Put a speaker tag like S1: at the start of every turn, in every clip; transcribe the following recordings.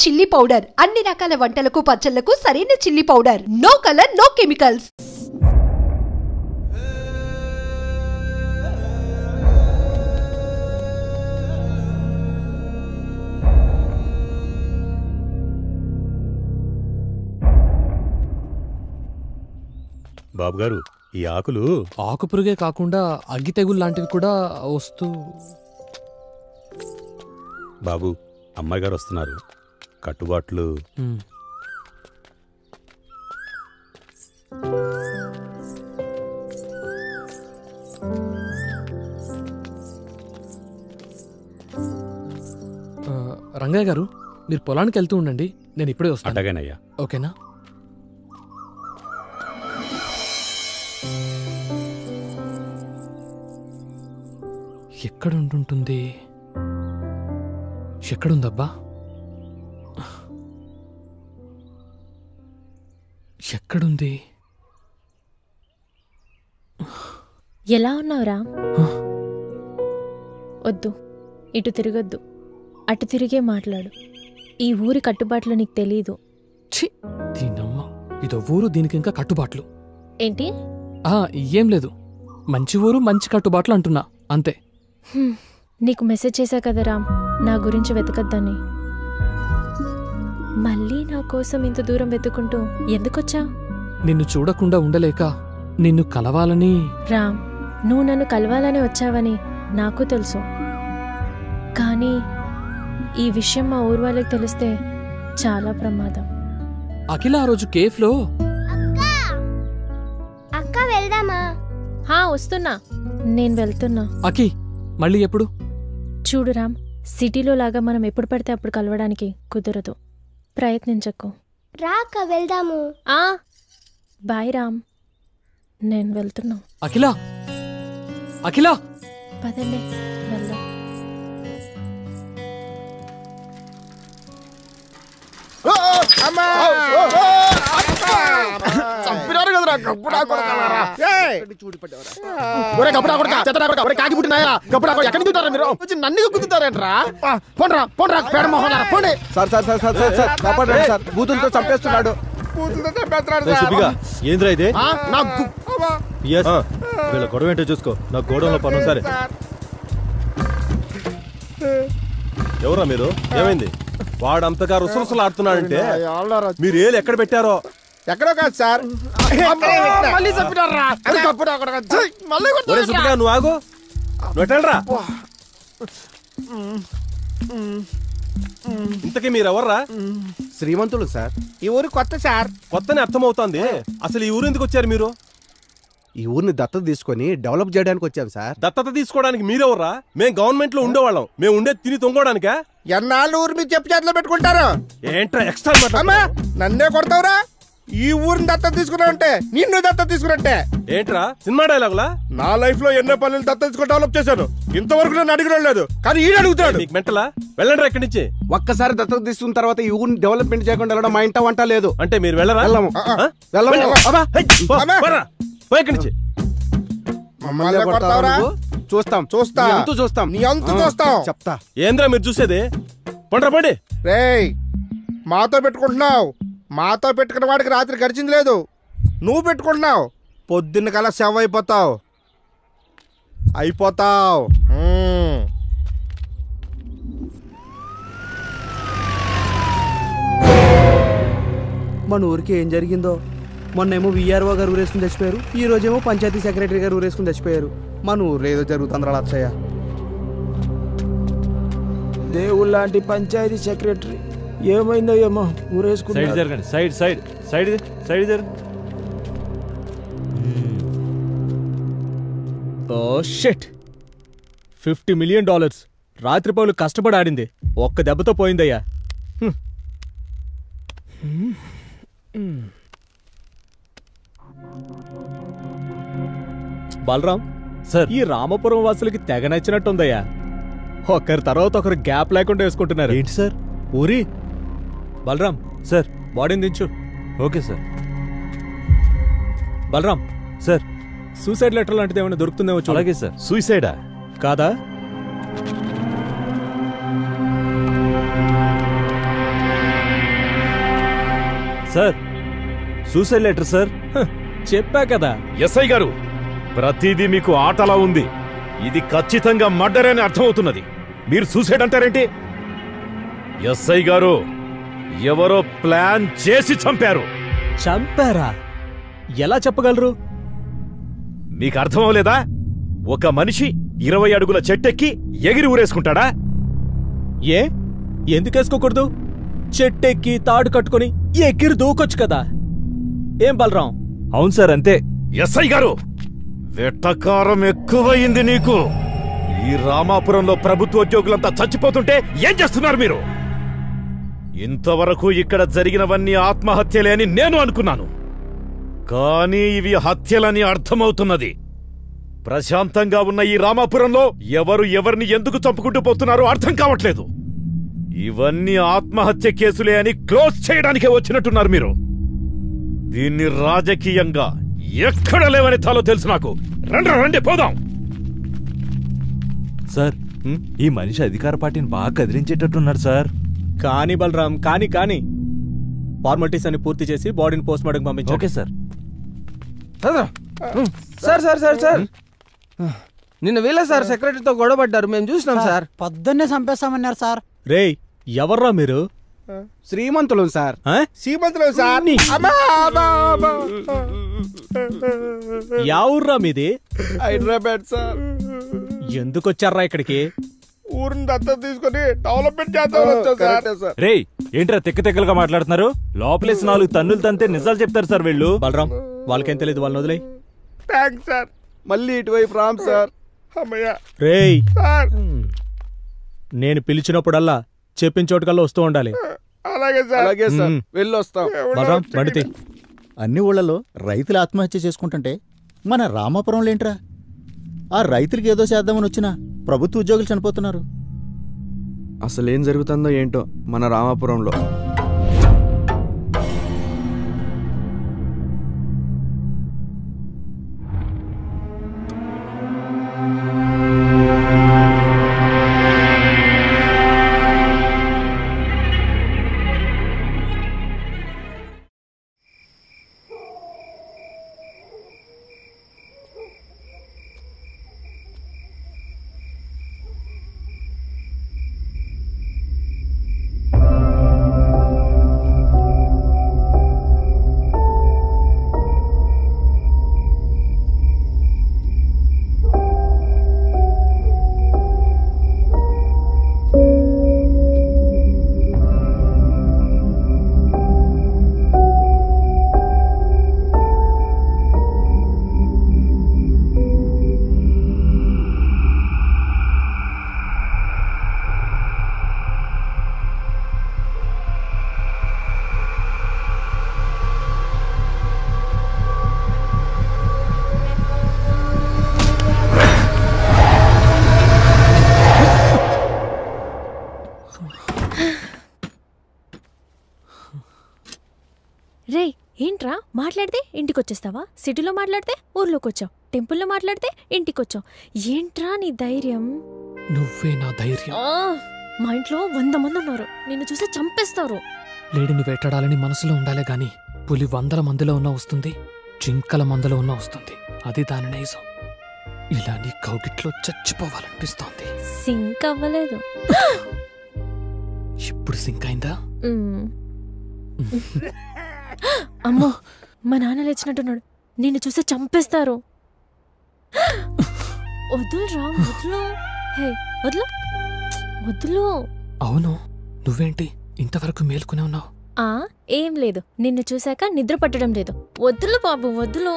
S1: Chilli powder అన్ని రకాల వంటలకు పచ్చళ్లకు సరైన chilli powder. No colour no chemicals.
S2: Babu గారు, ఈ ఆకులు
S3: ఆకుపురుగే కాకుండా అగ్గి తెగులు లాంటివి కూడా వస్తూ.
S2: బాబు, అమ్మాయి గారు వస్తున్నారు. కట్టుబాట్లు.
S3: రంగయ్య గారు, మీరు పొలానికి వెళ్తూ ఉండండి, నేను ఇప్పుడే వస్తాను.
S2: అటగానయ్యా.
S3: ఓకేనా? ఎక్కడుంటుంది? ఎక్కడుందబ్బా? ఎక్కడుంది?
S4: ఎలా ఉన్నావురా? వద్దు, ఇటు తిరగొద్దు, అటు తిరిగే మాట్లాడు. ఈ ఊరి కట్టుబాట్లు నీకు తెలీదు.
S3: ఛీ, దీనమ్మ, ఇదో ఊరు, దీనికి ఇంకా కట్టుబాట్లు
S4: ఏంటి?
S3: ఏం లేదు, మంచి ఊరు మంచి కట్టుబాట్లు అంటున్నా, అంతే.
S4: నీకు మెసేజ్ చేశా కదా రామ్, నా గురించి వెతకద్దని. మళ్ళీ నా కోసం ఇంత దూరం వెతుకుంటూ ఎందుకొచ్చా?
S3: నిన్ను చూడకుండా ఉండలేక నిన్ను కలవాలని.
S4: రామ్, నువ్వు నన్ను కలవాలని వచ్చావని నాకు తెలుసు, కానీ ఈ విషయం మా ఊరు వాళ్ళకి తెలిస్తే చాలా ప్రమాదం.
S3: అఖిల ఆ రోజు కేఫ్లో.
S4: అక్క వెళ్దామా? వస్తున్నా, నేను వెళ్తున్నా.
S3: అఖి, మళ్ళీ ఎప్పుడు?
S4: చూడు రామ్, సిటీలో లాగా మనం ఎప్పుడు పడితే అప్పుడు కలవడానికి కుదరదు, ప్రయత్నించకు.
S5: రాక వెళ్దాము.
S4: బాయ్ రామ్, నేను వెళ్తున్నా.
S3: అఖిల, అఖిల,
S4: పదండి వెళ్దాం.
S6: చంపినారు కదరా గప్పుడా కొడతారా? గప్పుడా కొడతా చెత్తడా కాకి పుట్టినాయా? గప్పుడా కొడ ఎక్కడికి దిగుతారా మీరు? వచ్చి నన్ను గుద్దుతారేంట్రా? పోండ్రా పోండ్రా పేడ మొహలారా పోండి.
S7: Sir sir sir sir sir sir కాపాడండి సార్, బూతులతో చంపేస్తున్నాడు.
S8: ఏంద్రా ఇదే?
S6: నాకు
S8: వీళ్ళ గొడవ ఏంటో చూసుకో, నాకు గోడంలో పను. సరే, ఎవరా మీరు? ఏమైంది? వాడు అంతగా రుసరుసలు ఆడుతున్నాడంటే మీరు ఏళ్ళు ఎక్కడ పెట్టారో?
S6: ఎక్కడో కాదు సార్.
S8: నువ్వు ఆగు, నువ్వు ఎట్టరా? ఇంతకీ మీరెవర్రా?
S7: శ్రీమంతులు సార్.
S6: ఈ ఊరు కొత్త సార్.
S8: కొత్తనే అర్థమవుతోంది. అసలు ఈ ఊరు ఎందుకు వచ్చారు మీరు?
S7: ఈ ఊరిని దత్తత తీసుకొని డెవలప్ చేయడానికి వచ్చాం సార్.
S8: దత్తత తీసుకోవడానికి మీరెవర్రా? మేము గవర్నమెంట్ లో ఉండేవాళ్ళం, మేము ఉండే తిని తొంగోడానికా?
S6: ఎన్నాళ్ళు ఊరు మీకు చెప్పి చేతిలో పెట్టుకుంటారు?
S8: ఏంట్రా ఎక్స్ట్రా?
S6: నన్నే కొడతావురా? ఈ ఊరిని దత్తత తీసుకున్నావంటే నిన్ను దత్తత తీసుకున్నట్టే.
S8: ఏంట్రా సినిమా డైలాగులా?
S6: నా లైఫ్ లో ఎన్నో పనులు దత్తత తీసుకుని డెవలప్ చేశాను, ఇంతవరకు నన్ను అడిగడం లేదు, కానీ ఈయన అడుగుతాడు.
S8: మీకు మెంటలా? వెళ్ళండి ఇక్కడి నుంచి.
S7: ఒక్కసారి దత్తత తీసుకున్న తర్వాత ఈ ఊరిని డెవలప్మెంట్ చేయకుండా వెళ్ళడం మా ఇంట వంట లేదు.
S8: అంటే మీరు వెళ్ళరా?
S7: వెళ్ళము. చూస్తాం
S6: చూస్తా
S7: చూస్తాం
S6: నీ అంతు చూస్తాం.
S7: చెప్తా.
S8: ఏంద్రా మీరు చూసేది? పండ్రా పండి.
S6: రేయ్, మాతో పెట్టుకుంటున్నావు, మాతో పెట్టుకున్న వాడికి రాత్రి గడిచింది లేదు. నువ్వు పెట్టుకుంటున్నావు, పొద్దున్న కల్లా సెవ్ అయిపోతావు.
S9: మన ఊరికి ఏం జరిగిందో? మొన్నేమో విఆర్ఓ గారు ఊరేసుకుని చచ్చిపోయారు, ఈ రోజేమో పంచాయతీ సెక్రటరీ గారు ఊరేసుకుని చచ్చిపోయారు. మన ఊర్లో ఏదో జరుగుతుందిరా లచ్చయ్య.
S10: దేవుళ్ళంటి పంచాయతీ సెక్రటరీ ఏమైందో ఏమో ఊరేసుకుని.
S8: సైడ్ సైడ్ సైడ్ సైడ్ జరగండి.
S11: ఓ షిట్, $50 మిలియన్ రాత్రిపౌలు కష్టపడి ఆడింది ఒక్క దెబ్బతో పోయిందయ్యా. బలరాం సార్, ఈ రామపురం వాసులకి తెగ నచ్చినట్టుందయ్యా. ఒకరి తర్వాత ఒకరు గ్యాప్ లేకుండా వేసుకుంటున్నారు.
S8: ఏంటి సార్?
S11: ఊరి బలరాం సార్, బాడీని దించు.
S8: Okay sir.
S11: Balaram
S8: sir,
S11: suicide letter లాంటిది ఏమైనా దొరుకుతుందేమో చూడు.
S8: అలాగే సార్. సూసైడా?
S11: కాదా? Sir suicide letter sir. చెప్పా కదా.
S12: ఎస్ఐ గారు, ప్రతిదీ మీకు ఆటలా ఉంది. ఇది ఖచ్చితంగా మర్డర్ అని అర్థమవుతున్నది. మీరు సూసైడ్ అంటారేంటి? ఎస్ఐ గారు, ఎవరో ప్లాన్ చేసి చంపారు.
S11: చంపారా? ఎలా చెప్పగలరు?
S12: మీకు అర్థమవలేదా? ఒక మనిషి 20 అడుగుల చెట్టెక్కి ఎగిరి ఊరేసుకుంటాడా?
S11: ఏ ఎందుకేసుకోకూడదు? చెట్టెక్కి తాడు కట్టుకుని ఎగిరి దూకొచ్చు కదా. ఏం బలరాం? అవును సార్, అంతే.
S12: ఎస్ఐ గారు, వెట్టకారం ఎక్కువయింది నీకు. ఈ రామాపురంలో ప్రభుత్వ ఉద్యోగులంతా చచ్చిపోతుంటే ఏం చేస్తున్నారు మీరు? ఇంతవరకు ఇక్కడ జరిగినవన్నీ ఆత్మహత్యలే అని నేను అనుకున్నాను. కానీ ఇవి హత్యలని అర్థమవుతున్నది. ప్రశాంతంగా ఉన్న ఈ రామాపురంలో ఎవరు ఎవరిని ఎందుకు చంపుకుంటూ పోతున్నారో అర్థం కావట్లేదు. ఇవన్నీ ఆత్మహత్య కేసులే అని క్లోజ్ చేయడానికే వచ్చినట్టున్నారు మీరు. దీన్ని రాజకీయంగా ఎక్కడ లేవని తాలో తెలుసు నాకు. రండి పోదాం.
S11: సార్, ఈ మనిషి అధికార పార్టీని బాగా కదిలించేటట్టున్నాడు సార్. కానీ బలరాం, కానీ ఫార్మాలిటీస్ అని పూర్తి చేసి బాడీని పోస్ట్ మార్టం పంపించు. Okay sir.
S9: సార్ నిన్న వీళ్ళ సార్ సెక్రటరీతో గొడవ పడ్డారు, మేము చూసినాం సార్.
S13: పొద్దున్నే చంపేస్తామన్నారు సార్.
S11: రేయ్, ఎవర్రా మీరు?
S9: శ్రీమంతులు సార్.
S6: శ్రీమంతులు సార్.
S11: యావుర్రా మీది?
S6: హైదరాబాద్ సార్.
S11: ఎందుకొచ్చారా ఇక్కడికి?
S6: ఊరిని దత్తత తీసుకుని డెవలప్మెంట్ చేద్దాం సార్.
S11: రేయ్, ఏంట్రా తెక్కలుగా మాట్లాడుతున్నారు? లోపలేసి 4 తన్నులు తంతే నిజాలు చెప్తారు సార్ వీళ్ళు. బలరాం, వాళ్ళకేం తెలియదు, వాళ్ళని వదిలే.
S6: Thanks sir. మళ్ళీ ఇటువైపు రామ్ సార్.
S11: రేయ్, నేను పిలిచినప్పుడల్లా చెప్పిన చోటుకల్లా వస్తూ ఉండాలి.
S6: అలాగే సార్, వెళ్ళొస్తాం.
S11: బలరాం, బండితే.
S14: అన్ని ఊళ్ళలో రైతులు ఆత్మహత్య చేసుకుంటుంటే మన రామాపురంలో ఏంట్రా? ఆ రైతులకి ఏదో చేద్దామని వచ్చినా ప్రభుత్వ ఉద్యోగులు చనిపోతున్నారు.
S7: అసలేం జరుగుతుందో ఏంటో మన రామాపురంలో.
S4: రే, ఏంట్రా మాట్లాడితే ఇంటికొచ్చేస్తావా? సిటీలో మాట్లాడితే ఊర్లోకి వచ్చావు, టెంపుల్లో మాట్లాడితే ఇంటికొచ్చావు. ఏంట్రా నీ ధైర్యం?
S3: నువ్వే నా ధైర్యం.
S4: మా ఇంట్లో 100 మంది ఉన్నారు, నిన్ను చూసి చంపేస్తారు.
S3: లేడిని వేటాడాలని మనసులో ఉండాలే గాని పులి 100 మందిలో ఉన్నా వస్తుంది, జింకల మందలో ఉన్నా వస్తుంది. అది దాని నైజం. ఇలా నీ కౌగిట్లో చచ్చిపోవాలనిపిస్తోంది.
S4: సింక్ అవ్వలేదు.
S3: ఇప్పుడు సింక్ అయిందా?
S4: అమ్మో, మా నాన్న లేచినట్టున్నాడు, నిన్ను చూసి చంపేస్తారు. వద్దులురా, వద్దులు. హే, వద్దులు వద్దులు.
S3: అవును, నువ్వేంటి ఇంతవరకు మేల్కొనే ఉన్నావు?
S4: ఏం లేదు, నిన్ను చూశాక నిద్ర పట్టడం లేదు. వద్దులు బాబు, వద్దులు.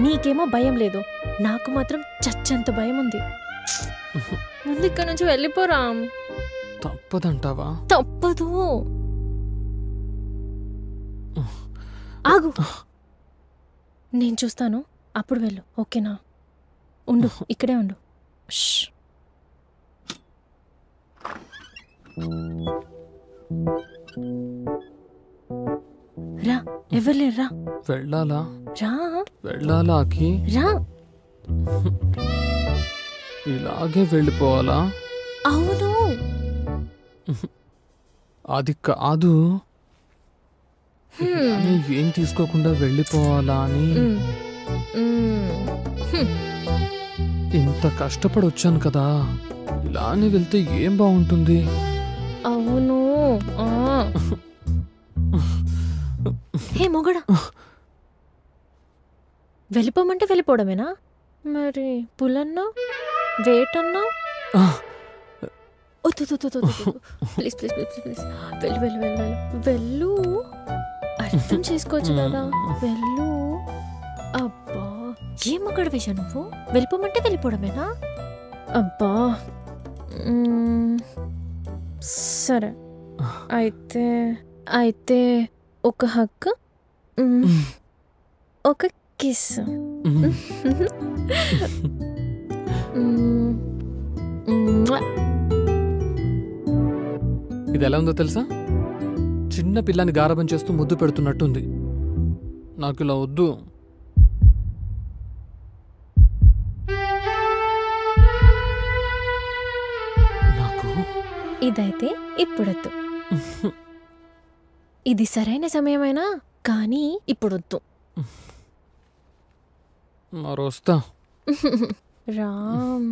S4: నీకేమో భయం లేదు, నాకు మాత్రం చచ్చంత భయం ఉంది. ముందు ఇక్కడ నుంచి వెళ్ళిపోరా.
S3: తప్పదంటావా?
S4: తప్పదు. ఆగు, నేను చూస్తాను, అప్పుడు వెళ్ళు. ఓకేనా? ఉండు, ఇక్కడే ఉండు. రా, ఎవరు లేరు.
S3: వెళ్ళాలా?
S4: రా.
S3: వెళ్ళాలా?
S4: రా.
S3: ఇలాగే వెళ్ళిపోవాలా?
S4: అవును.
S3: అది కాదు. కానీ ఏం తీసుకోకుండా వెళ్ళిపోవాలా అని ఇంత కష్టపడి వచ్చాను కదా, ఇలానే వెళ్తే ఏం బాగుంటుంది.
S4: అవును. హే మొగడా, వెళ్ళిపోమంటే వెళ్ళిపోవడమేనా? మరి పులన్నా వేటన్నా? ప్లీజ్ ప్లీజ్ ప్లీజ్ ప్లీజ్ వెళ్ళు వెళ్ళు వెళ్ళు వెళ్ళు వెళ్ళు. అర్థం చేసుకోవచ్చు కదా, వెళ్ళు. అబ్బా ఏం మొగడ వేశా నువ్వు? వెళ్ళిపోమంటే వెళ్ళిపోవడమేనా? అబ్బా సరే అయితే అయితే ఒక హక్, ఒక కిస్.
S3: ఇది ఎలా ఉందో తెలుసా? చిన్న పిల్లని గారబం చేస్తూ ముద్దు పెడుతున్నట్టుంది. నాకు ఇలా వద్దు. నాకు
S4: ఇదైతే ఇప్పుడొద్దు. ఇది సరైన సమయమైనా కానీ ఇప్పుడొద్దు.
S3: మరోస్తా.
S4: రామ్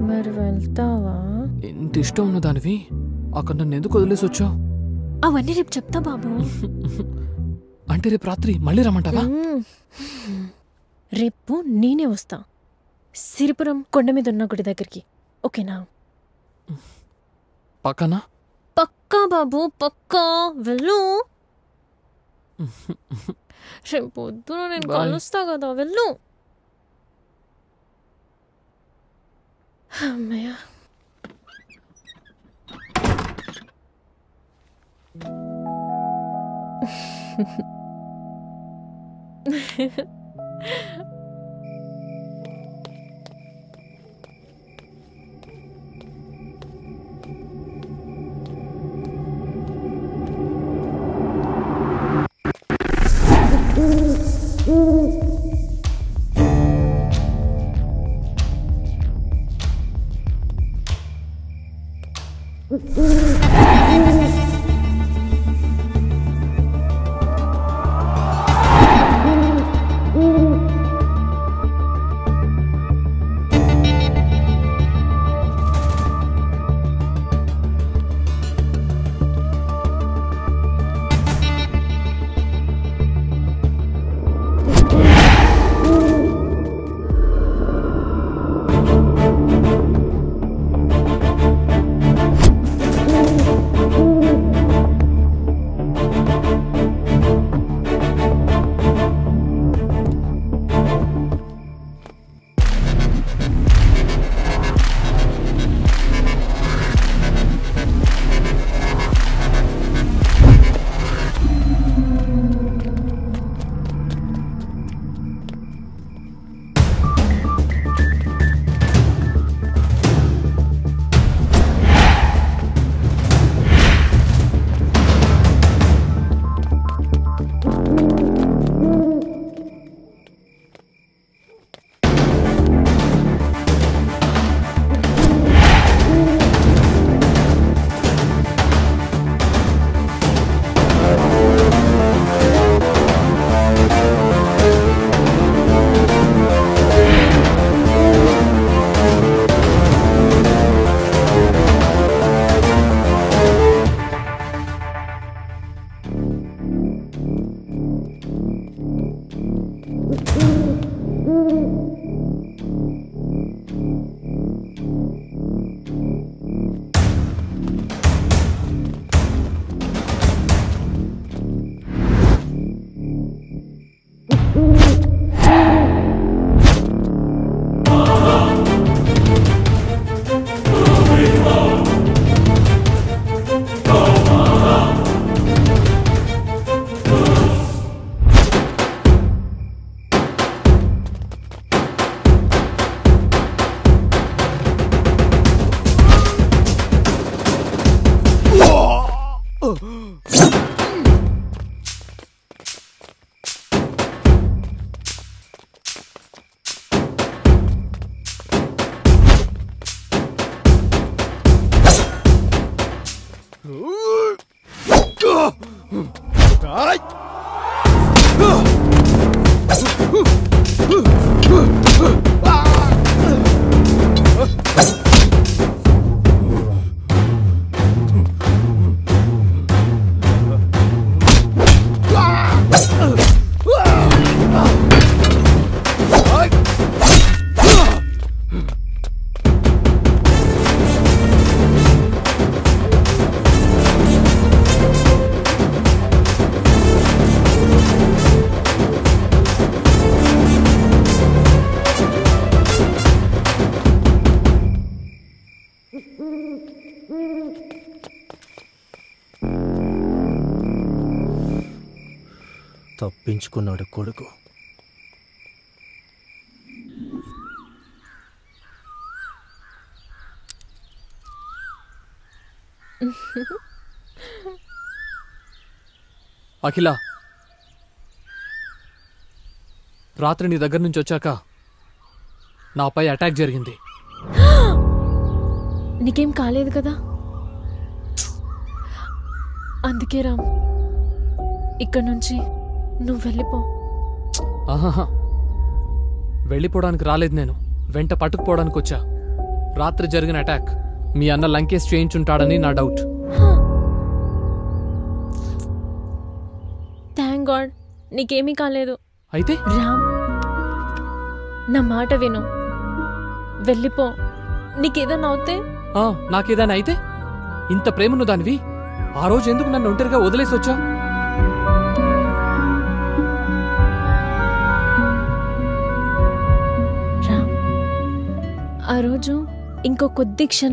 S4: మరి వెళ్తావా?
S3: ఎంత ఇష్టం ఉన్న దానివి అక్కడ నన్ను ఎందుకు వదిలేసి వచ్చావు?
S4: అవన్నీ రేపు చెప్తా బాబు.
S3: అంటే రేపు రాత్రి మళ్ళీ రమ్మంటావా?
S4: రేపు నేనే వస్తా, సిరిపురం కొండ మీద ఉన్న గుడి దగ్గరికి. ఓకేనా?
S3: పక్కనా?
S4: పక్కా బాబు, పక్కా. వెళ్ళు. రేపు పొద్దున నేను కలుస్తా కదా, వెళ్ళు. అమ్మయ్య.
S15: తప్పించుకున్నాడు కొడుకు.
S3: అఖిల, రాత్రి నీ దగ్గర నుంచి వచ్చాక నాపై అటాక్ జరిగింది.
S4: నీకేం కాలేదు కదా? అందుకే రామ్, ఇక్కడ నుంచి నువ్వు వెళ్ళిపో.
S3: ఆహాహా, వెళ్ళిపోవడానికి రాలేదు నేను, వెంట పట్టుకుపోవడానికి వచ్చా. రాత్రి జరిగిన అటాక్ మీ అన్న లంకేష్ చేయించుంటాడని నా డౌట్.
S4: థ్యాంక్ గాడ్ నీకేమీ కాలేదు.
S3: అయితే
S4: రామ్, నా మాట విను, వెళ్ళిపో. నీకేదన్నా అవుతే?
S3: నాకేదైనా అయితే? ఇంత ప్రేమను దానివి ఆ రోజు ఎందుకు నన్ను ఒంటరిగా వదిలేసి వచ్చా?
S4: రామ్, ఆ రోజు ఇంకో కొద్ది క్షణం